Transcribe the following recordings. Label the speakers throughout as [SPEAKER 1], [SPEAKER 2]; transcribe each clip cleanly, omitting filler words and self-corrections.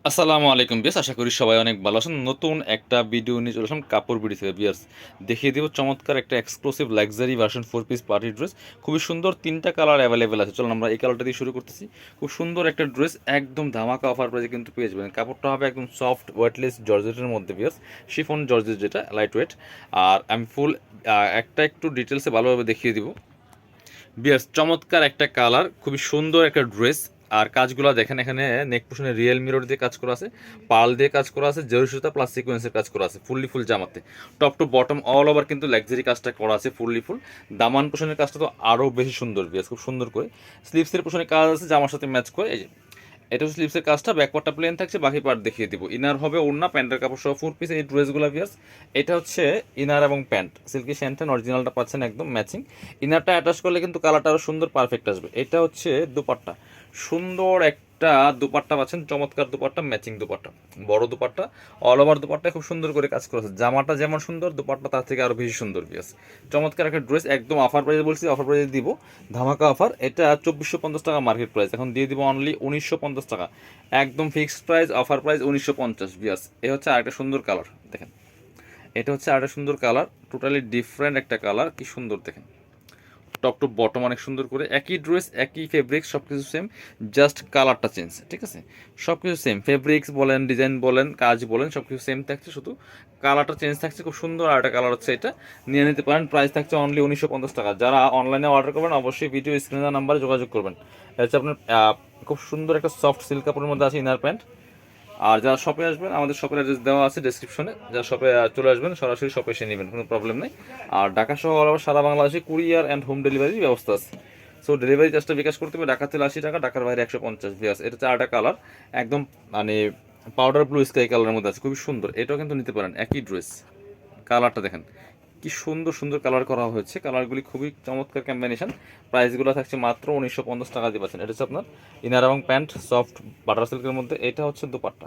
[SPEAKER 1] আসসালামু আলাইকুম বিয়াস, আশা করি সবাই অনেক ভালো আছেন। নতুন একটা ভিডিও নিয়ে চলে আসলাম কাপড় বিডি থেকে বিয়াস। দেখিয়ে দিব চমৎকার একটা exclusive luxury version 4 piece party dress. খুবই সুন্দর, তিনটা কালার অ্যাভেলেবেল আছে। চলুন আমরা এই কালারটা দিয়ে শুরু করতেছি। খুব সুন্দর একটা ড্রেস, একদম ধামাকা অফার প্রাইসে কিন্তু পেয়ে যাবেন। কাপড়টা হবে একদম সফট ওয়েটলেস জর্জেটের মধ্যে বিয়াস, শিফন জর্জেট যেটা লাইট ওয়েট। আর আমি ফুল একটা একটু ডিটেলসে ভালোভাবে দেখিয়ে দিব বিয়ার্স। চমৎকার একটা কালার, খুবই সুন্দর একটা ড্রেস। আর কাজগুলো দেখেন, এখানে নেক পোশনে রিয়েল মিরর দিয়ে কাজ করা আছে, পাল দিয়ে কাজ করা আছে, জরি সুতা প্লাস সিকোয়েন্সের কাজ করা আছে ফুল জামাতে। Top to bottom all over কিন্তু লাক্সারি কাজটা করা আছে ফুল। দামান পোশনের কাজটা তো আরও বেশি সুন্দর বিয়ার্স, খুব সুন্দর করে স্লিভসের পোশনের কাজ আছে জামার সাথে ম্যাচ করে। এই যে এটা হচ্ছে স্লিভসের কাজটা, ব্যাকপার্টটা প্লেন থাকছে, বাকি পার্ট দেখিয়ে দিব। ইনার হবে ওড়না, প্যান্টের কাপড় সহ 4 পিস এই ড্রেসগুলো ভিয়ার্স। এটা হচ্ছে ইনার এবং প্যান্ট, সিল্কি শ্যান্টেন অরিজিনালটা পাচ্ছেন একদম ম্যাচিং। ইনারটা অ্যাটাচ করলে কিন্তু কালারটা আরও সুন্দর পারফেক্ট আসবে। এটা হচ্ছে দুপাট্টা, সুন্দর একটা দুপাট্টা পাচ্ছেন, চমৎকার দুপাট্টা, ম্যাচিং দুপাট্টা, বড় দুপাট্টা, অল ওভার দুপাট্টা খুব সুন্দর করে কাজ করেছে। জামাটা যেমন সুন্দর, দুপাট্টা তার থেকে আরও বেশি সুন্দর ভিয়ার্স। চমৎকার একটা ড্রেস, একদম অফার প্রাইসে বলছি, অফার প্রাইসে দিব, ধামাকা অফার। এটা 2450 টাকা মার্কেট প্রাইস, এখন দিয়ে দিব অনলি 1950 টাকা। একদম ফিক্সড প্রাইস, অফার প্রাইস 1950 বিয়ার্স। এ হচ্ছে আরেকটা সুন্দর কালার দেখেন, এটা হচ্ছে আরেকটা সুন্দর কালার, টোটালি ডিফারেন্ট একটা কালার, কি সুন্দর দেখেন। টপ টু বটম অনেক সুন্দর করে, একই ড্রেস একই ফেব্রিক্স, সব কিছু সেম, জাস্ট কালারটা চেঞ্জ, ঠিক আছে? সব কিছু সেম, ফেব্রিক্স বলেন, ডিজাইন বলেন, কাজ বলেন, সব কিছু সেম থাকছে, শুধু কালারটা চেঞ্জ থাকছে। খুব সুন্দর আর একটা কালার হচ্ছে এটা, নিয়ে নিতে পারেন। প্রাইস থাকছে অনলি 1950 টাকা। যারা অনলাইনে অর্ডার করবেন অবশ্যই ভিডিও স্ক্রিনের নাম্বারে যোগাযোগ করবেন। এটা হচ্ছে আপনার খুব সুন্দর একটা সফট সিল্ক কাপড়ের মধ্যে আছে ইনার প্যান্ট। আর যারা শপে আসবেন, আমাদের শপের অ্যাড্রেস দেওয়া আছে ডেসক্রিপশনে, যারা শপে চলে আসবেন সরাসরি শপে এসে নেবেন, কোনো প্রবলেম নেই। আর ঢাকা সহ অল ওভার সারা বাংলাদেশে কুরিয়ার অ্যান্ড হোম ডেলিভারির ব্যবস্থা আছে। সো ডেলিভারি চার্জটা বিকাশ করতে হবে, ঢাকা থেকে 80 টাকা, ঢাকার বাইরে 150 বিয়াস। এটা 4টা কালার, একদম মানে পাউডার ব্লু স্কাই কালারের মধ্যে আছে, খুবই সুন্দর। এটাও কিন্তু নিতে পারেন, একই ড্রেস। কালারটা দেখেন কি সুন্দর সুন্দর কালার করা হয়েছে, কালারগুলি খুবই চমৎকার কম্বিনেশন। প্রাইসগুলো থাকছে মাত্র 1950 টাকা দিয়ে পাচ্ছেন। এটা হচ্ছে আপনার ইনার এবং প্যান্ট সফট বাটার সিল্কের মধ্যে। এটা হচ্ছে দুপাট্টা,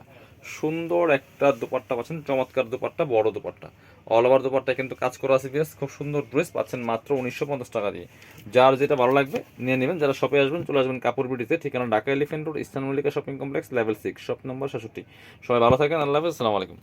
[SPEAKER 1] সুন্দর একটা দুপাট্টা পাচ্ছেন, চমৎকার দুপাট্টা, বড় দুপাট্টা, অল ওভার দুপাট্টা কিন্তু কাজ করা আছে বেশ। খুব সুন্দর ড্রেস পাচ্ছেন মাত্র 1950 টাকা দিয়ে। যার যেটা ভালো লাগবে নিয়ে নেবেন। যারা শপে আসবেন চলে আসবেন কাপড় বিডিতে, ঠিকানা Dhaka elephant road, eastern Mallika shopping complex, level 6, shop number 67। সবাই ভালো থাকেন, আল্লাহ হাফেজ, আসসালামু আলাইকুম।